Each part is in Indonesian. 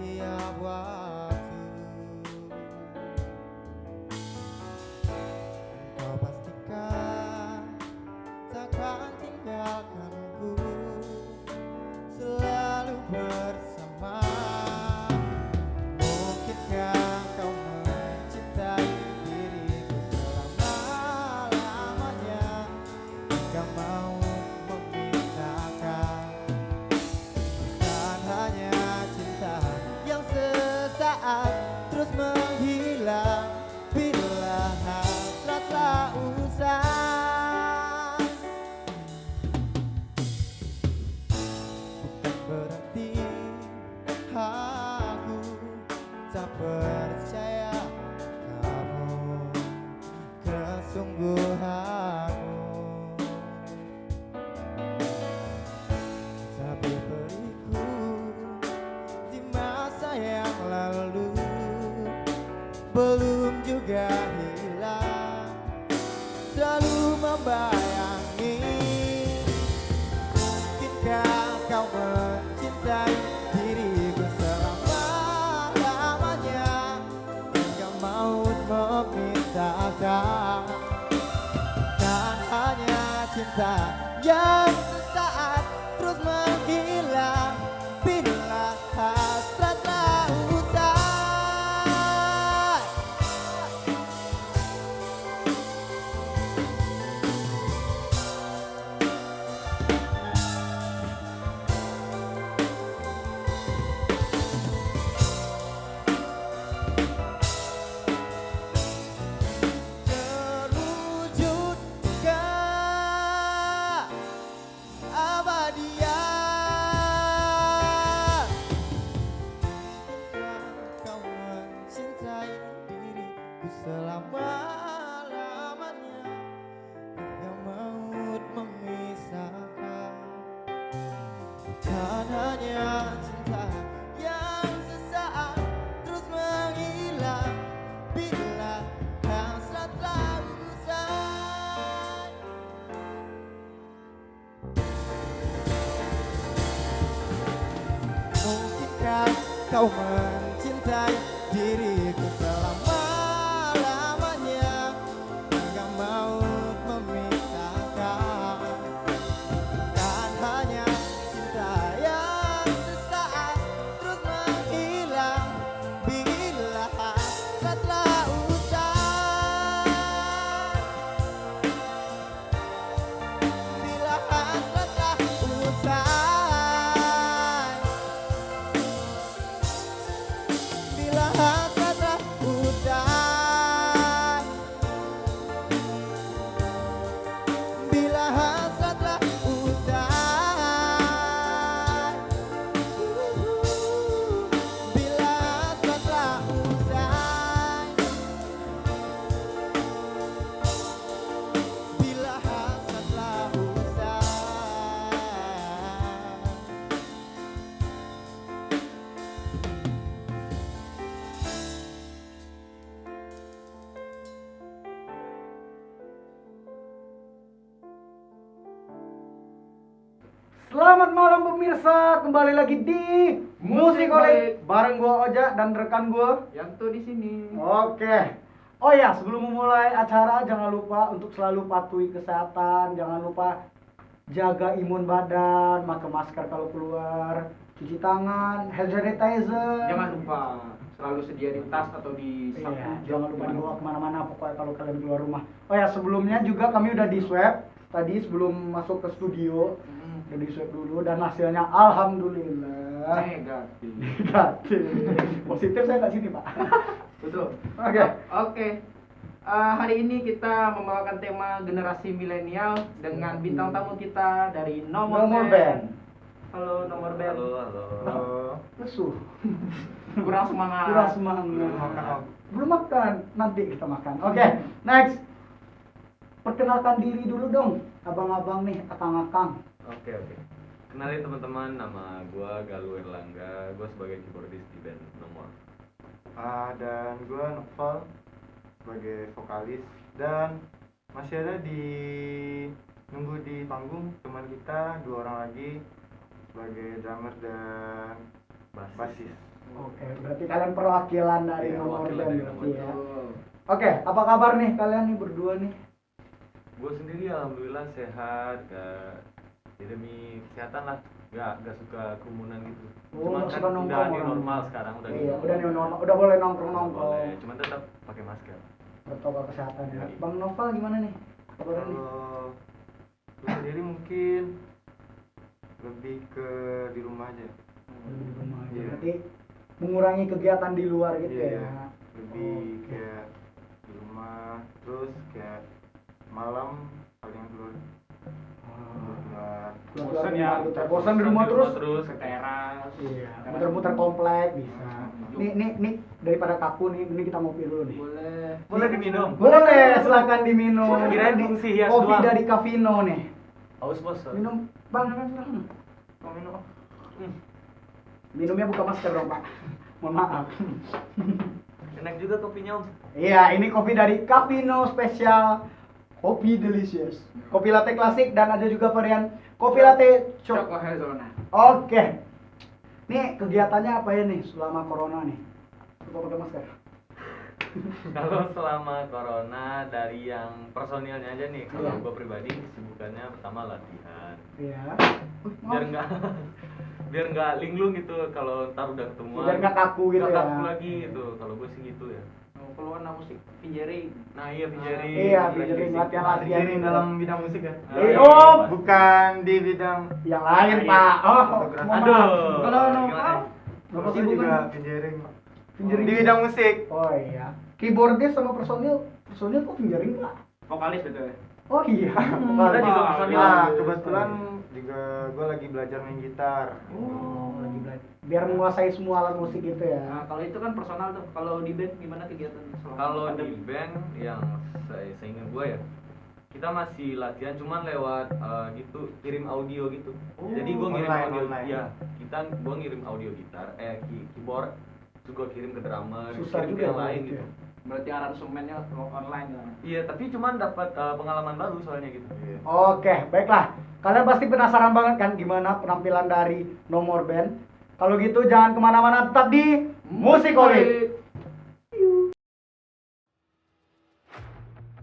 setiap waktu. Kau pastikan takkan tinggalkanku, selalu bersama. Mungkinkah kau mencintai diriku selama-lamanya, hingga mau memisahkan? Bukan hanya cinta yang sesaat terus menghilang bila hasrat telah usai. Bukan berarti aku tak percaya kamu, kesungguhanmu. Tapi beriku di masa yang lalu belum juga hilang, selalu membayangi. Mungkinkah kau mencintai diriku selama-lamanya, hingga maut memisahkan? Bukan hanya cinta yang sesaat terus menghilang bila hasrat telah usai. Terwujudkah abadian? Kau mencintai diriku selama-lamanya, hingga maut memisahkan. Bukan hanya cinta yang sesaat terus menghilang bila hasrat telah usai. Mungkinkah kau mencintai diriku selama-lamanya, hingga maut memisahkan? Bukan hanya cinta yang sesaat terus menghilang bila hasrat telah usai. Bila hasrat telah usai. Bila hasrat telah usai. Bila hasrat telah usai. Bila hasrat telah usai. Bila hasrat telah usai. Selamat malam pemirsa, kembali lagi di Musik Olik bareng gua Oja dan rekan gua. Yanto di sini. Oke. Oh ya, sebelum memulai acara jangan lupa untuk selalu patuhi kesehatan, jangan lupa jaga imun badan, pakai masker kalau keluar, cuci tangan, hand sanitizer. Jangan lupa selalu sedia di tas atau di saku. Iya, jangan lupa dibawa kemana-mana pokoknya kalau kalian keluar rumah. Oh ya, sebelumnya juga kami udah di swab tadi sebelum masuk ke studio. Udah di swab dulu dan hasilnya alhamdulillah Negatif. negatif. Positif saya nggak sini pak. Betul. Oke. Oke. Hari ini kita membawakan tema generasi milenial dengan bintang tamu kita dari Nomor Band. Halo Nomor Band. Halo. Lesu. Kurang semangat. Kurang semangat. Belum makan. Nanti kita makan. Oke. Next. Perkenalkan diri dulu dong, abang-abang nih, akang-akang. Oke. Kenalin teman-teman, nama gua Galuh Erlangga, gua sebagai keyboardist di band Nomor. Dan gue Novel sebagai vokalis dan masih ada nunggu di panggung teman kita 2 orang lagi sebagai drummer dan basis. Oke, berarti kalian perwakilan dari Iya, nomor perwakilan band dari berarti nomor ya. Betul. Oke, apa kabar nih kalian nih berdua nih? Gue sendiri alhamdulillah sehat, demi kesehatan lah, gak suka kerumunan gitu. Oh, Cuma nggak kan suka udah nongkrong new orang. normal sekarang, udah new Iya, normal. udah new normal, udah boleh Boleh, nongkrong-nongkrong. cuman tetap pakai masker. Protokol kesehatan ya. Iya. Bang Noval gimana nih? Kabarnya nih? Kalau gue sendiri mungkin lebih ke di rumah aja. Di rumah aja. Iya. Berarti mengurangi kegiatan di luar gitu Iya, ya. lebih Oke. kayak di rumah, terus kayak malam paling keluar keluar. Bosan ya, Bosan di rumah terus. ke teras. Iya, muter-muter komplek bisa. Nih daripada kaku nih, ini kita ngopi dulu nih. Boleh. Boleh diminum. Boleh, silakan diminum. Kirain Ini fungsi hias kopi doang. dari Cavino nih. Haus bos. Minum, Bang, silakan. Mau minum? Minumnya buka masker dong, Pak. Mohon maaf. Enak juga kopinya om. Iya, ini kopi dari Cavino spesial kopi delicious. Kopi latte klasik dan ada juga varian kopi latte Choco cok. hazelnut. Oke. Nih kegiatannya apa ya nih selama corona nih? Lupa pakai masker. Kalau selama corona dari yang personilnya aja nih, kalau Iya. gue pribadi kesibukannya pertama latihan. Iya. Biar nggak linglung gitu kalau ntar udah ketemuan. Biar nggak kaku gitu Nggak ya. kaku lagi gitu. Kalau gue sih gitu ya. Mau keluar musik pinjering. Nah iya pinjering. Iya, pinjering, latihan-latihan. Jadi dalam bidang musik ya? Eh, iya, oh, Pak. Bukan di bidang yang lain, Iya. Pak. Oh, Fotografi. mohon Aduh. maaf. Kalau gimana? Noval, Bapak Saya sibuk juga kan? pinjering. Pinjering. Di bidang musik. Oh iya. Keyboardis sama personil kok pinjering, Pak? vokalis betul ya. Oh iya. Kita juga personil. Nah, kebetulan juga gue lagi belajar main gitar. Oh, lagi belajar. Biar menguasai semua alat musik gitu ya. Nah, kalau itu kan personal tuh. Kalau di band gimana kegiatannya? selama Kalau di pandemi? band yang seingat gue ya, kita masih latihan cuman lewat gitu kirim audio gitu. Oh, Jadi gue ngirim online, audio, online. ya gue ngirim audio gitar, keyboard, terus gue kirim ke drummer, Susah kirim juga ke yang ya, lain gitu gitu. ya. Berarti aransemennya online kan? Iya, tapi cuman dapat pengalaman baru soalnya gitu. Iya. Oke, baiklah. Kalian pasti penasaran banget kan gimana penampilan dari Nomor Band. Kalau gitu jangan kemana-mana, tetap di Musikolik.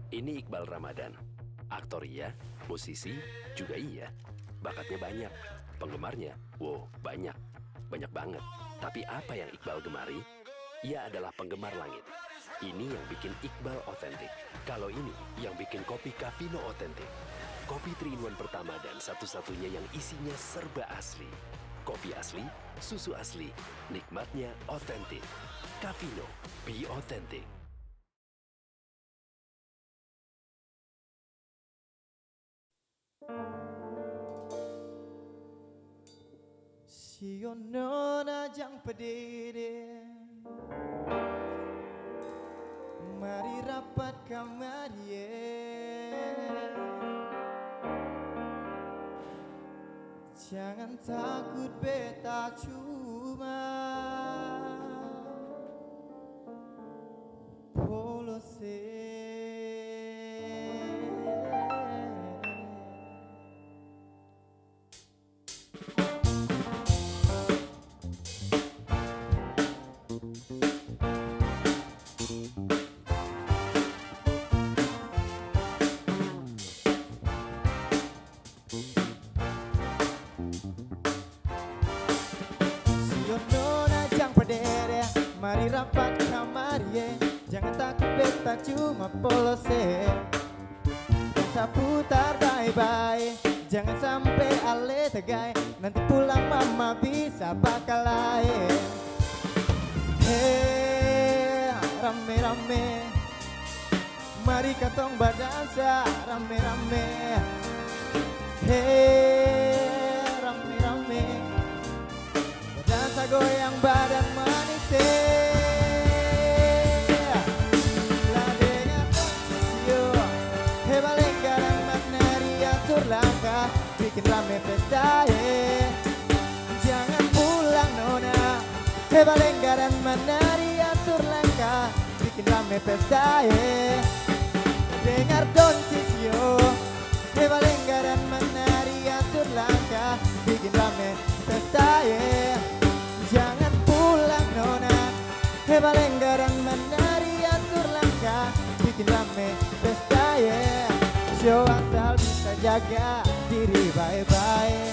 Ini Iqbal Ramadan. Aktor iya, musisi juga iya. Bakatnya banyak, penggemarnya, wow, banyak. Banyak banget. Tapi apa yang Iqbal gemari? Ia adalah penggemar langit. Ini yang bikin Iqbal otentik. Kalau ini yang bikin kopi Cavino otentik. Kopi 3-in-1 pertama dan satu-satunya yang isinya serba asli. Kopi asli, susu asli, nikmatnya otentik. Cavino, be authentic. Siono jang pedede, mari rapat kamari. Jangan takut beta cuma polose. Sionona jang pedere, mari rapat kamari. Jangan takut beta cuma polose. Kita putar bye-bye, jangan sampai ale tegai. Nanti pulang mama bisa bakal lain. Hey, rame-rame, mari katong berdansa rame-rame. Hey, rame-rame, berdansa goyang badan manis. Lah dengan yo, heba lenggaran materi atur langkah, bikin rame pesta. Jangan pulang nona, heba lenggaran menari atur langkah, bikin rame pesta. Dengar doncis yo, heba lenggaran menari atur langkah, bikin rame pesta. Jangan pulang no, Balenggaran menari atur langkah, bikin rame pesta ya. Show asal bisa jaga diri baik-baik.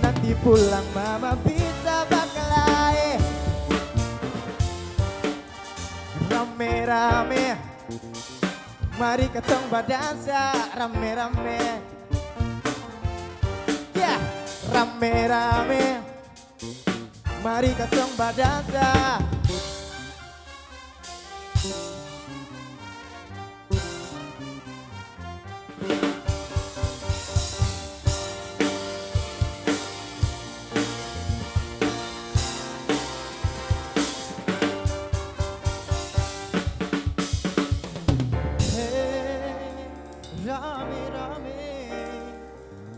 Nanti pulang mama bisa bakalai. Rame-rame, mari ketong badansa rame-rame. Ya, rame-rame, mari ketong badansa. Rame-rame,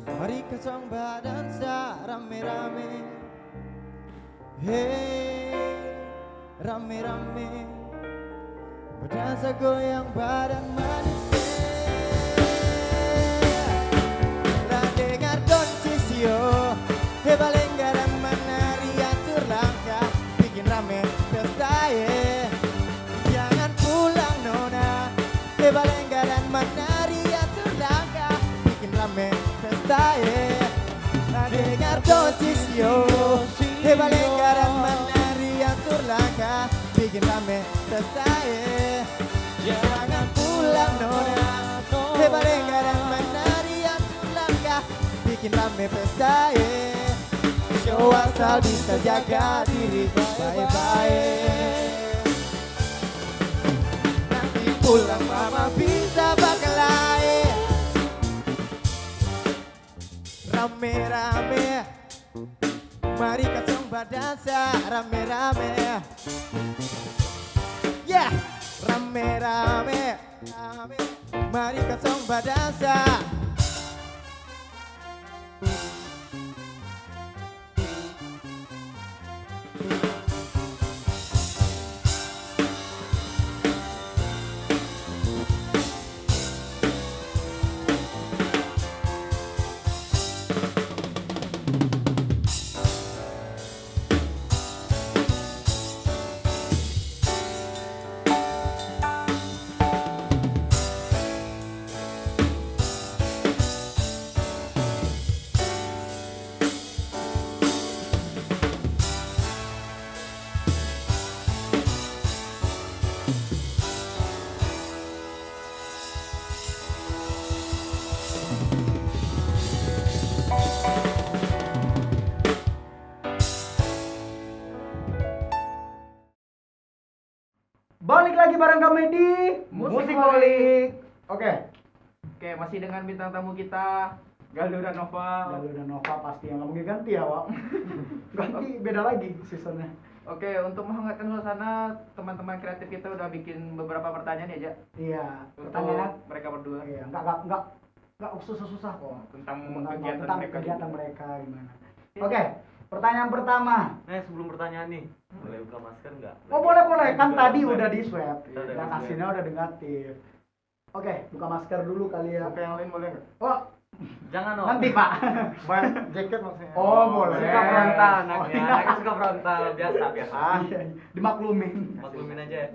mari ketong badansa rame-rame. Hey, rame-rame, badansa goyang badan manusia. Lah dengar doncisio, Balenggaran menari atur langkah, bikin rame pesta ye. Jangan pulang nona, Balenggaran menari atur langkah, bikin rame pesta ye. Lah dengar doncisio, Balenggaran menari atur langkah, bikin rame pesta ye. Jangan pulang nona, Balenggaran menari atur langkah, bikin rame pesta ye. Show asal bisa jaga diri baik-baik. Nanti pulang mama bisa bakalai. Rame-rame, mari ketong badansa rame-rame. Yeah, rame-rame, mari ketong badansa. Balik lagi bareng kami di Musikolik. Oke, Oke, masih dengan bintang tamu kita Galuh dan Nova. Galuh dan Nova pasti yang nggak mungkin ganti ya, Wak. Ganti beda lagi seasonnya. Oke, untuk menghangatkan suasana, teman-teman kreatif kita udah bikin beberapa pertanyaan ya, Jak. Iya, Untuk pertanyaan. mereka berdua. Iya, nggak susah-susah kok. Tentang Tentang mereka kegiatan juga. mereka gimana. Oke, pertanyaan pertama. Nah, sebelum pertanyaan nih, boleh buka masker nggak? Oh boleh, kan Juga tadi swab. udah di swab, Kita udah yang di swab. hasilnya udah negatif. Oke, buka masker dulu kali ya. Buka yang lain boleh nggak? Oh, Jangan dong. nanti Pak. Ban jaket maksudnya. Oh, boleh. Suka frontal anaknya, Oh, iya. anaknya suka frontal, biasa. Ah, iya, dimaklumin. Maklumin aja ya.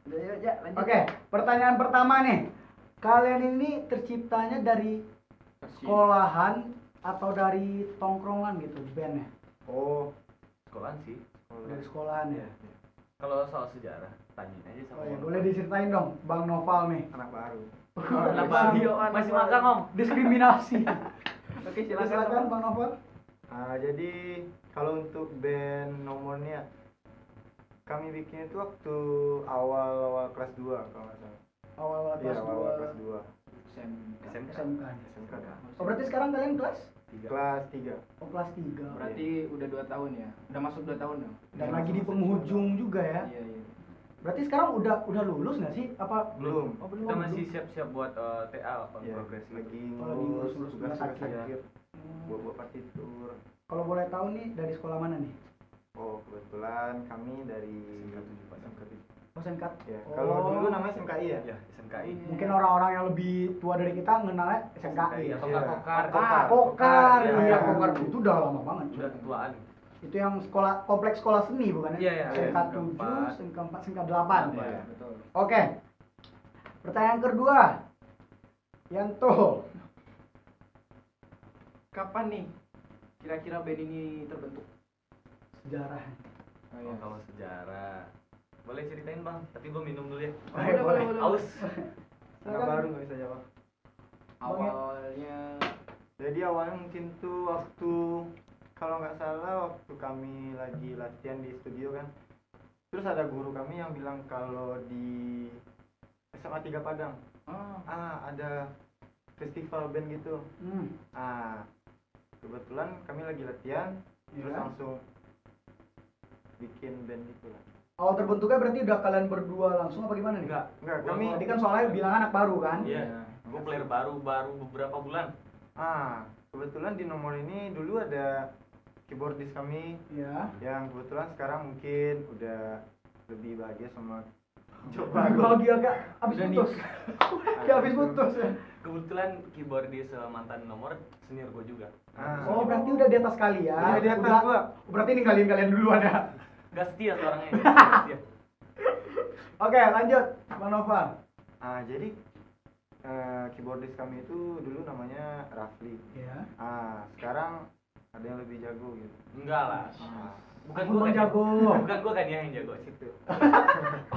Udah, yuk, Jak, lanjut. Oke, pertanyaan pertama nih. Kalian ini terciptanya dari sekolahan atau dari tongkrongan gitu, bandnya? Oh, Sekolahan sih. Dari sekolahan ya. Iya. Kalau soal sejarah, tanyain aja sama Oh ya, orang boleh tua. diceritain dong, Bang Noval nih. anak baru. Kenapa? Masih magang om? Diskriminasi. Oke, Silakan silakan. Bang Noval. Jadi kalau untuk band nomornya kami bikin itu waktu awal kelas 2 kalau nggak salah. Awal Iya, kelas awal kelas 2. 2. SMK. SMK. SMK. Oh, berarti sekarang kalian kelas? Kelas 3. Oh, kelas 3. Berarti udah 2 tahun ya? Udah masuk 2 tahun dong? Dan lagi di penghujung juga ya. Iya, iya. Berarti sekarang udah lulus nggak sih? Apa Belum. Oh, belum. Kita masih siap-siap buat TA apa Iya, progres lagi Oh, lagi ngurus ngurus tugas rumah sakit. akhir buat partitur. Kalau boleh tahu nih dari sekolah mana nih? Oh, kebetulan kami dari SMK 7. Oh, Senkat. Ya, Oh. kalau dulu namanya SMKI ya? Ya, SMKI. Mungkin orang-orang yang lebih tua dari kita mengenalnya SMKI. atau Iya. Kokar. Kokar, Iya, iya iya. Kokar itu udah lama banget. Udah ketuaan. Itu yang sekolah kompleks sekolah seni bukan ya? Iya, SMK 7, SMK 4, SMK 8. Iya, betul. Oke. Pertanyaan kedua. Yanto. Kapan nih kira-kira band ini terbentuk? Sejarah. Oh, kalau sejarah boleh ceritain bang, tapi gue minum dulu ya. Boleh. Aus. Anak baru nggak bisa jawab. Awalnya Jadi awalnya mungkin tuh waktu, kalau nggak salah waktu kami lagi latihan di studio kan, terus ada guru kami yang bilang kalau di SMA 3 Padang ada festival band gitu. Kebetulan kami lagi latihan, terus Iya. langsung bikin band gitu lah. Awal terbentuknya berarti udah kalian berdua langsung apa gimana nih? Enggak, Kami Tadi kan soalnya bilang anak baru kan? iya. Gue player baru beberapa bulan. kebetulan di nomor ini dulu ada keyboardis kami Iya. yang kebetulan sekarang mungkin udah lebih bahagia sama Bahagia agak habis Udah putus. Dia habis putus ya. Kebetulan keyboardis mantan nomor senior gue juga. Oh, berarti udah di atas kalian. Iya, di atas Udah- gua. Berarti ninggalin kalian duluan ya. Gak setia tuh orangnya. Gak setia. Oke, lanjut. Bang Nova. Jadi keyboardis kami itu dulu namanya Rafli. Iya. Sekarang ada yang lebih jago gitu. Enggak lah. Bukan Aku gue mau kan jago. Bukan gue kan ya yang jago situ.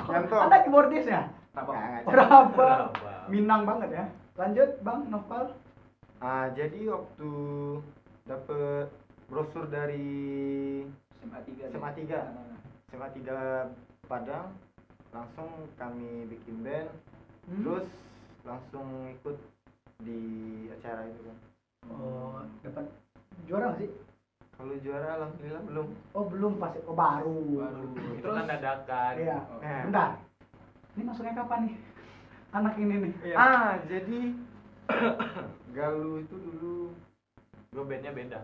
Yanto. Anda keyboardisnya? apa? Berapa? Berapa? Minang banget ya. Lanjut, Bang Noval. Jadi waktu dapet brosur dari SMA 3. SMA 3 Padang, langsung kami bikin band, terus langsung ikut di acara itu kan. Oh, dapat juara nggak sih? Kalau juara alhamdulillah belum. Oh, belum pas. Oh, baru. Itu kan dadakan. Iya. Nah. Bentar. Ini masuknya kapan nih? Anak ini nih. Jadi Galuh itu dulu Gue bandnya beda.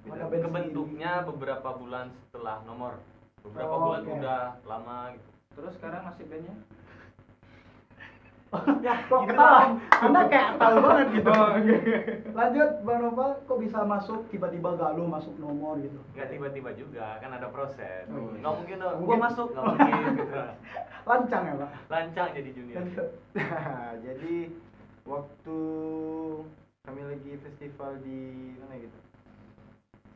Ada band Kebentuknya beberapa bulan setelah nomor. Beberapa Oh, bulan oke. udah lama gitu. Terus sekarang nasib bandnya? Ya, kok ketawa? Anda kayak tahu banget gitu. Lanjut, Bang Noval, kok bisa masuk tiba-tiba Galuh masuk nomor gitu? Nggak tiba-tiba juga, kan ada proses. Oh, iya. Nggak mungkin dong, Mungkin. gue masuk, nggak mungkin gitu. Lancang ya, Pak? Lancang jadi junior. Lanjut. jadi waktu kami lagi festival di mana gitu,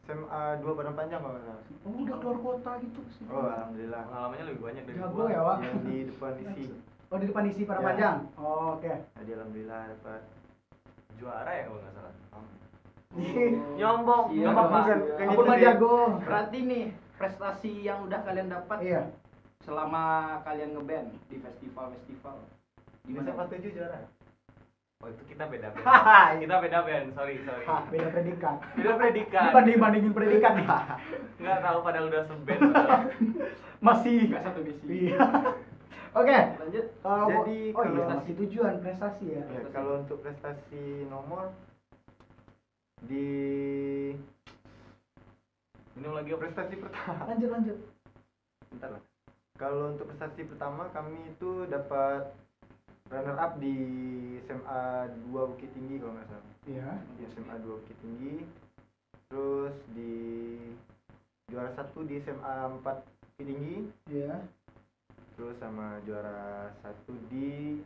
SMA 2 Padang Panjang kalau nggak salah. Oh, udah keluar kota gitu sih. Oh alhamdulillah. Pengalamannya lebih banyak dari Jago gua. ya, Pak? Yang di depan isi. Oh, di depan isi para Ya. panjang. Oh, oke. Jadi alhamdulillah dapat. Juara ya kalau nggak salah. Nyombong, Iya, nggak apa-apa. bukan. Kayak Ampun gitu mah deh. jago. Berarti nih prestasi yang udah kalian dapat Iya. selama kalian ngeband di festival-festival Di gimana? SMA 7 juara. Oh itu kita beda band. Hahaha. Kita beda band, sorry. Hah, beda predikat. Beda predikat. Dibandingin predikat nih. Nggak tahu padahal udah seband. padahal. Masih. Nggak satu misi. Iya. Oke. Lanjut. Jadi oh iya, kalau- masih tujuan prestasi ya. Ya, kalau untuk prestasi nomor di Minum lagi apa? prestasi pertama. Lanjut. Bentar lah. Kalau untuk prestasi pertama kami itu dapat runner up di SMA 2 Bukit Tinggi kalau nggak salah. Iya. Di SMA 2 Bukit Tinggi. Terus di juara 1 di SMA 4 Bukit Tinggi. Iya. Terus sama juara 1 di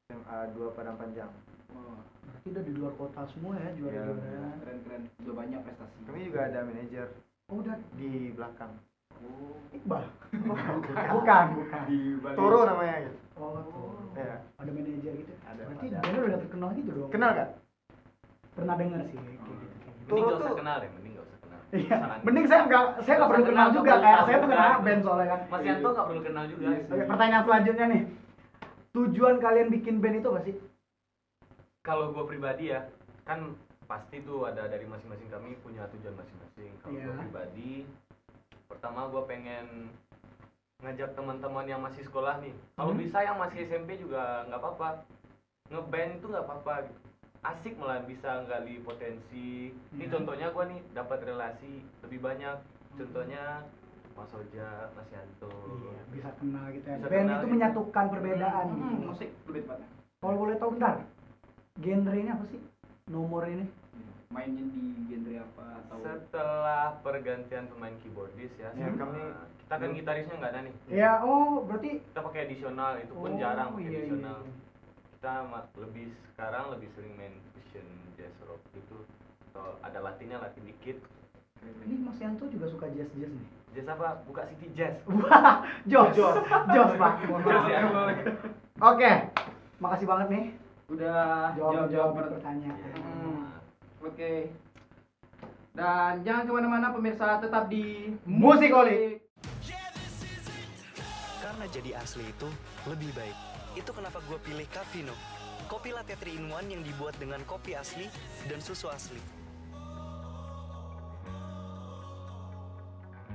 SMA 2 Padang Panjang. Oh, Berarti udah di luar kota semua ya juara-juara. Iya. keren-keren. Udah banyak prestasi. Kami juga ada manajer Oh, udah di belakang. Oh. Iqbal. Bukan. Di Toro namanya gitu. Oh, tuh. Ya. Ada manajer gitu. Ada, Berarti ada. dia udah terkenal gitu dong. Kenal gak? Pernah dengar sih kayak gitu. Mending Toro nggak usah tuh- kenal ya, mending nggak usah kenal. Iya. Saran. Mending saya nggak perlu Nggak kenal usah juga kenal, kayak nggak saya tahu tuh kenal juga. band soalnya kan. Mas Yanto nggak perlu kenal juga. Oke, pertanyaan selanjutnya nih. Tujuan kalian bikin band itu apa sih? Kalau gue pribadi ya, kan pasti tuh ada dari masing-masing kami punya tujuan masing-masing. Kalau Iya. gue pribadi, pertama gue pengen ngajak teman-teman yang masih sekolah nih. Kalau bisa yang masih SMP juga nggak apa-apa. Ngeband itu nggak apa-apa. Gitu. Asik malah bisa nggali potensi. Ini Iya. contohnya gue nih dapat relasi lebih banyak. Contohnya Mas Oja, Mas Yanto. Iya, bisa kenal gitu ya. Bisa Band kenal itu gitu. menyatukan perbedaan gitu. Musik lebih tepatnya. Kalau boleh tahu bentar. Genrenya apa sih? Nomor ini? mainnya di genre apa atau Setelah pergantian pemain keyboardis ya, Ya, kami- kita kan gitarisnya nggak ada nih. Ya, oh berarti Kita pakai additional, itu pun oh, jarang pakai iya, iya, additional. iya. Kita sekarang lebih sering main fusion jazz rock gitu. Atau ada latinnya, latin dikit. Ini Mas Yanto juga suka jazz-jazz nih. Jazz apa? Buka City Jazz. Wah, Jos Pak. Mohon Jos maaf. ya. Oke, makasih banget nih udah jawab pertanyaan. Oke. Dan jangan kemana-mana pemirsa, tetap di Musikolik. Karena jadi asli itu lebih baik. Itu kenapa gue pilih Cafino. Kopi latte 3-in-1 yang dibuat dengan kopi asli dan susu asli.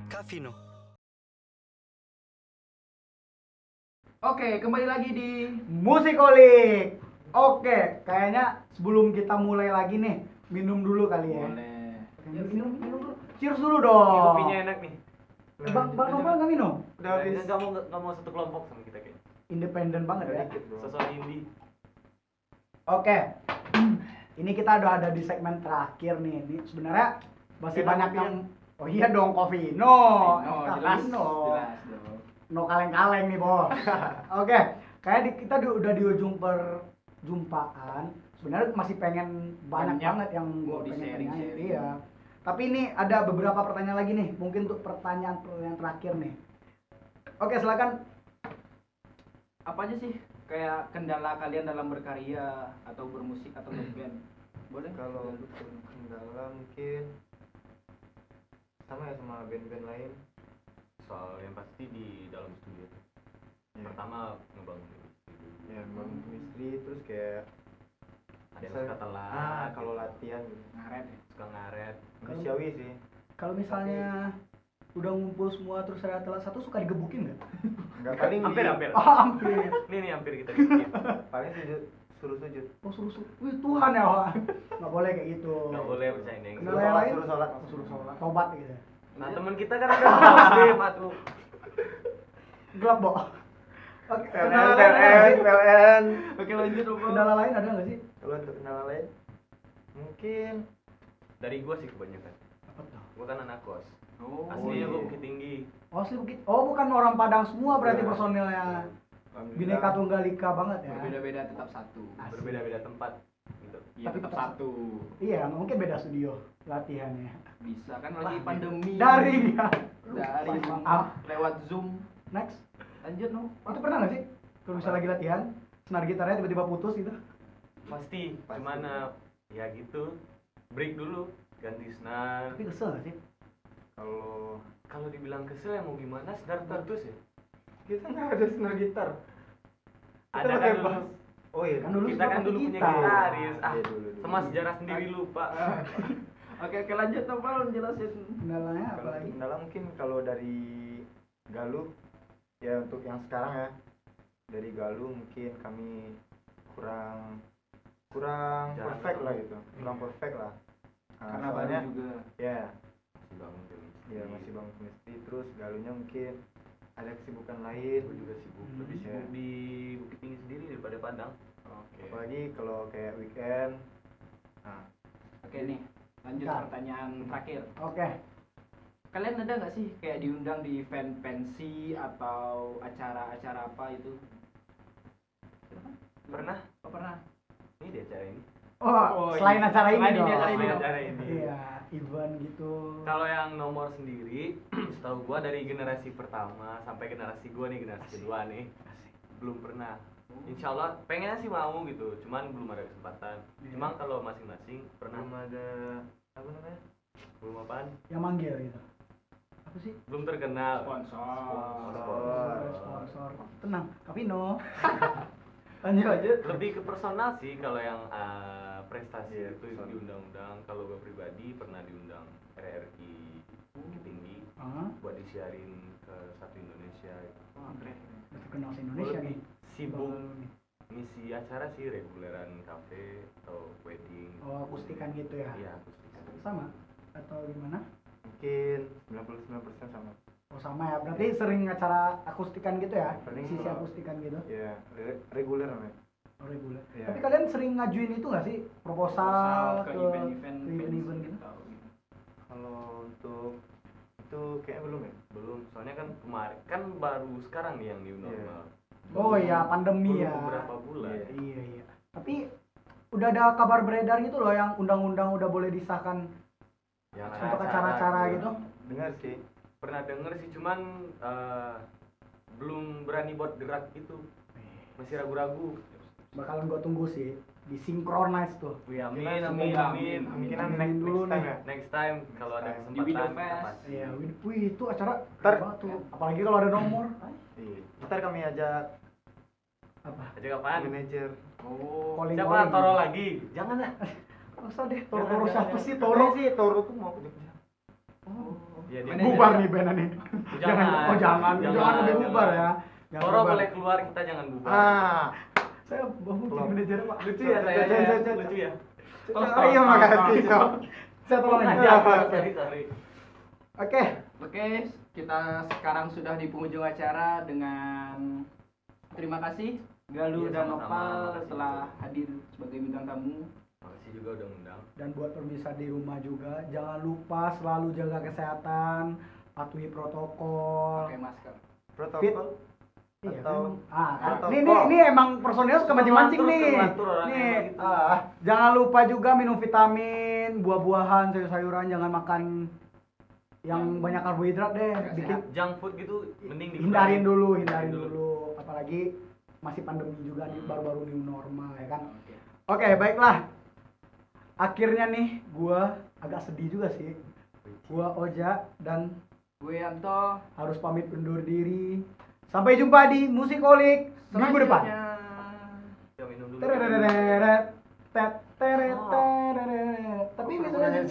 Cafino. Oke, kembali lagi di Musikolik. Oke, kayaknya sebelum kita mulai lagi nih, minum dulu kali ya. boleh. Minum dulu. Cheers dulu Ini dong. kopinya enak nih. Bang Novel nggak minum? Udah habis. Nggak mau satu kelompok sama kita kayaknya. Independen banget Udah ya. dikit, bro. Sosok indie. Oke. Ini kita udah ada di segmen terakhir nih. Ini sebenarnya masih Enak banyak kopi yang oh iya dong Cofino. jelas Cofino. dong. No kaleng-kaleng nih, Bos. Oke, kayak kita udah di ujung perjumpaan. Sebenarnya masih pengen banyak Banyak banget yang mau gue pengen di-sharing-sharing. tanyain. Iya. Tapi ini ada beberapa pertanyaan lagi nih, mungkin untuk pertanyaan terakhir nih. Oke, silakan. Apa aja sih kayak kendala kalian dalam berkarya atau bermusik atau ngeband? Boleh? Kalau kendala mungkin sama ya sama band-band lain. Soal yang pasti di dalam studio. Ya. Pertama ngebangun chemistry dulu. Ya, bangun chemistry terus kayak Ada yang misal- suka telat. kalau gitu. latihan gitu. Ngaret ya? Suka ngaret. Manusiawi sih. Kalau misalnya udah ngumpul semua terus ada telat satu suka digebukin nggak? Enggak paling Hampir di- hampir. Oh, hampir. Nih hampir kita dikit. paling suruh sujud. Oh, suruh. Wih, Tuhan ya, Wak. Nggak boleh kayak gitu. Nggak boleh bercanda yang Kendala Suruh yang sholat, lain? suruh sholat. Suruh sholat. Tobat gitu. Nah teman kita kan ada muslim atau Gelap, Bo. Oke, PLN, kendala lain ada nggak sih? PLN. Oke, lanjut dong. Kendala lain ada nggak sih? Kalau untuk kendala lain mungkin dari gua sih kebanyakan. Apa tuh? Gua kan anak kos. Oh, Aslinya iya. gua Bukit Tinggi. Oh, asli Bukit. Oh, bukan orang Padang semua berarti Iya. personilnya. alhamdulillah. Bineka Tunggal Ika banget ya. berbeda-beda tetap satu. Asik. Berbeda-beda tempat gitu. Iya, Tapi tetap tetap satu. Iya, mungkin beda studio latihannya. Bisa kan lagi pandemi. Dari dia. Dari Maaf. lewat Zoom. Next. Lanjut no. Itu pernah nggak sih? Kalau bisa lagi latihan, senar gitarnya tiba-tiba putus gitu. Pasti. Pasti. Cuman ya gitu. Break dulu, ganti senar. Tapi kesel nggak sih? Kalau dibilang kesel ya mau gimana? Senar putus ya. Kita nggak ada senar gitar. Kita Ada pakai kan dulu. bass. Oh iya. Kan dulu Kita suka kan pakai dulu punya gitar. gitaris. Iya, dulu. Sama sejarah sendiri lupa. Oke, lanjut Novel jelasin. Kendalanya apa Kalau lagi? kendala mungkin kalau dari Galuh ya untuk yang sekarang ya dari Galuh mungkin kami kurang Jarang perfect lah ketemu. gitu, kurang perfect lah. Karena soalnya baru juga. ya Bangun chemistry. ya masih bangun chemistry terus Galuhnya mungkin ada kesibukan lain. Gue juga sibuk. Lebih Iya. sibuk di Bukit Tinggi sendiri daripada Padang. Oke. Apalagi kalau kayak weekend. Nah, Oke nih, lanjut Bentar. pertanyaan terakhir. Oke. Kalian ada nggak sih kayak diundang di event pensi atau acara-acara apa itu? Pernah? Oh, pernah. Ini di acara ini. Oh, iya. selain acara ini Selain ini dong. acara ini Selain dong. acara ini. Iya, event gitu. Kalau yang nomor sendiri, setahu gua dari generasi pertama sampai generasi gua nih, generasi kedua nih, belum pernah. Insya Allah pengennya sih mau gitu, cuman belum ada kesempatan. Iya. Cuman kalau masing-masing pernah belum ada apa namanya? belum apaan? Yang manggil gitu. Apa sih? Belum terkenal. Sponsor. Sponsor. Tenang, Cafino. Lanjut. Lebih ke personal sih kalau yang prestasi Iya, itu personal. diundang-undang. Kalau gua pribadi pernah diundang RRI Bukit Tinggi Ah, buat disiarin ke satu Indonesia. Wah, keren. udah terkenal se Gua Indonesia lebih nih. sibuk Baru nih. ngisi acara sih reguleran cafe atau wedding. Oh, akustikan gitu ya. Iya, akustikan. Sama atau gimana? Mungkin 99% sama. Oh, sama ya. Berarti sering acara akustikan gitu ya? Paling Sisi kalau- akustikan gitu. Ya reguler namanya. bulan. Iya. Tapi kalian sering ngajuin itu nggak sih proposal ke ke event-event event-event gitu? Kalau untuk itu kayaknya belum ya. Belum, soalnya kan kemarin kan baru sekarang nih yang new normal. Oh iya, pandemi Belum ya. beberapa bulan. Iya iya. Tapi udah ada kabar beredar gitu loh yang undang-undang udah boleh disahkan Yang untuk acara-acara gitu. Dengar sih. Pernah denger sih, cuman belum berani buat gerak gitu. Masih ragu-ragu. Bakalan gua tunggu sih di synchronize tuh. Wih, amin, Kita amin, semoga amin. Kemungkinan Amin next dulu time nih. ya. Next time kalau ada Di kesempatan Video kita Fest. pasti. Iya, wih itu acara Ntar- banget tuh. Apalagi kalau ada nomor. Iya. Ntar kami ajak Apa? Ajak apaan? manajer. Oh, Calling. Siapa? Toro lagi? Jangan lah. Nggak usah deh, Jangan, Toro jangan, siapa jangan. sih Toro Toro? sih, Toro tuh mau ke Jogja. Ya, dia Bubar nih bandnya nih. Jangan. Oh jangan sampai bubar ya. Jangan Toro bubar. boleh keluar, kita jangan bubar. Ah, Saya mau jadi Belum. manajernya Pak. Lucu ya saya. Lucu ya. ayo makasih Cok. Saya tolong Aja. aja. Sorry. Oke, Oke, kita sekarang sudah di penghujung acara dengan terima kasih Galuh Iya, dan sama-sama. Nopal Makasih telah juga. hadir sebagai bintang tamu. Makasih juga udah undang. dan buat pemirsa di rumah juga jangan lupa selalu jaga kesehatan, patuhi protokol. Pakai masker. Protokol. Iya, Atau- kan? protokol. Ini emang personilnya suka mancing-mancing Terus nih. kelantur orangnya Nih, gitu. jangan lupa juga minum vitamin, buah-buahan, sayur-sayuran, jangan makan yang banyak karbohidrat deh. Agak Bikin Junk food gitu mending hindarin dikurangi. hindarin dulu. Apalagi masih pandemi juga nih, baru-baru new normal ya kan. Oke. Oke, baiklah. Akhirnya nih gua agak sedih juga sih. Gua Oja dan Gue Yanto. harus pamit undur diri. Sampai jumpa di Musikolik minggu depan. Selanjutnya. Ya, minum dulu. Tereret, tet, teret, tereret. Tapi misalnya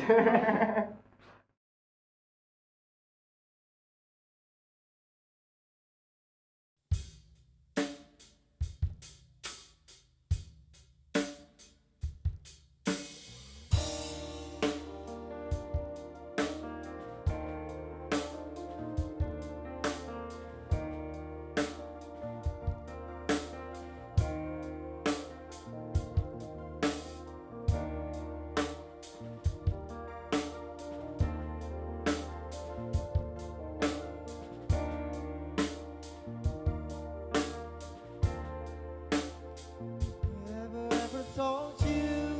Ever told you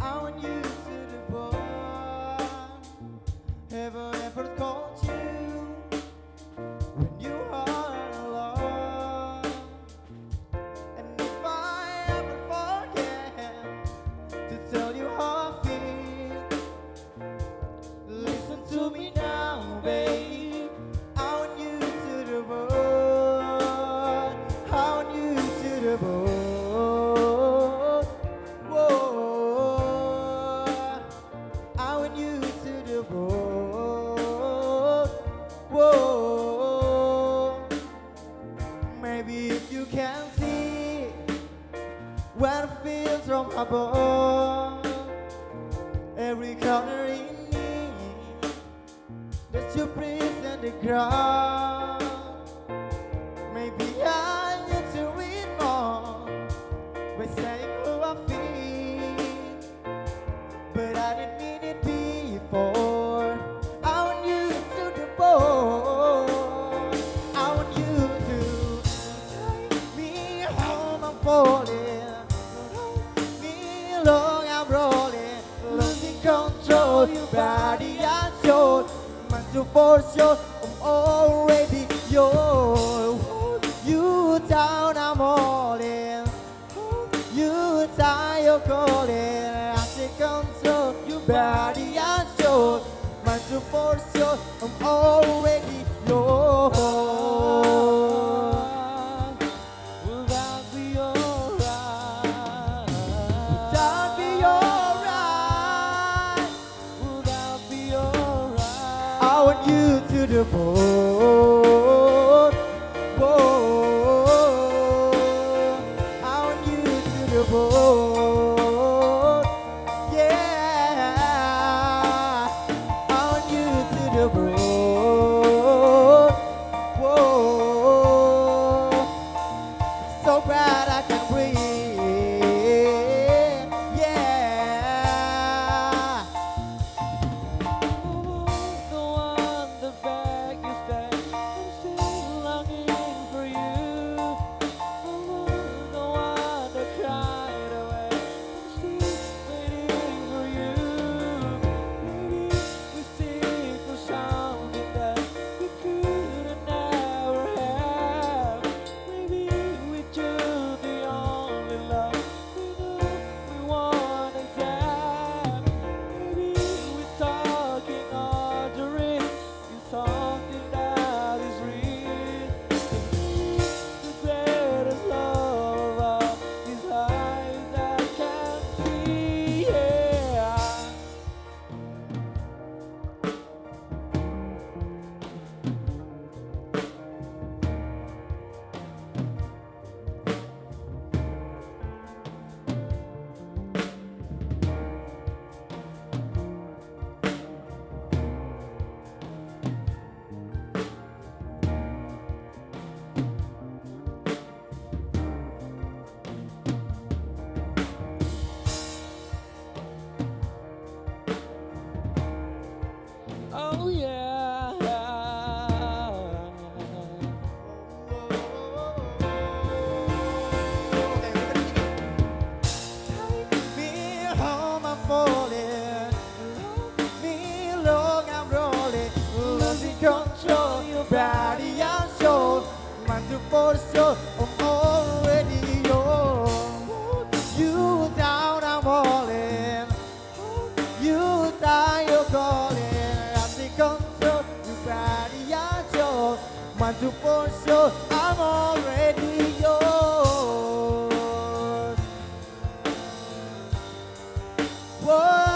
I want you to the boy? Ever called you when you are alone? And if I ever forget to tell you how I feel, listen to me now, babe. I want you to the boy. I want you to the boy. Whoa. I want you to the boy. Whoa. Maybe if you can see where it feels from above, every corner in me that you breathe in the ground. Maybe I need to read more by saying who I feel, but I didn't mean it before. I want you to the bone. I want you to take me home. I'm falling. Hold me long. I'm rolling. Losing control. Your body and soul. Mind to for sure. I'm already yours. Hold you down. I'm all in. Hold you tight. You're calling. I take control. Your body and soul. Mind to for sure. I'm already yours. Will that be alright? Will that be alright? Will that be alright? I want you to the boat. Whoa. I want you to the boat. Yeah. I want you to the boat. radio show, mantu for show, I'm already yours. You down, I'm all in. You die, you're calling. I'm the control, you radio show, mantu for show, I'm already yours. Whoa.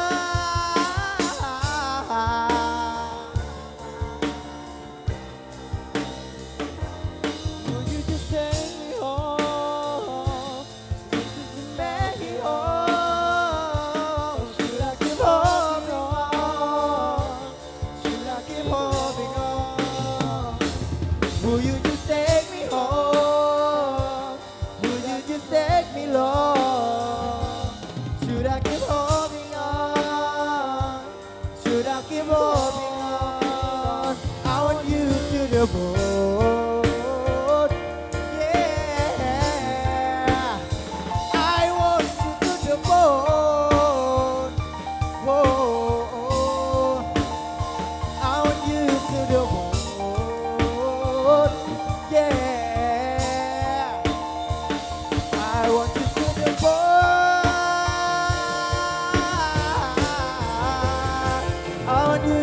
Will you just take me home? Just to make me home. Should I keep holding on? Should I keep holding on? Will you just take me home? Will you just take me long? Should I keep holding on? Should I keep holding on? I want you to the boat. Yeah. I want you to the boat. Whoa. I want you to the boat. Yeah. I want you to the boat. I want you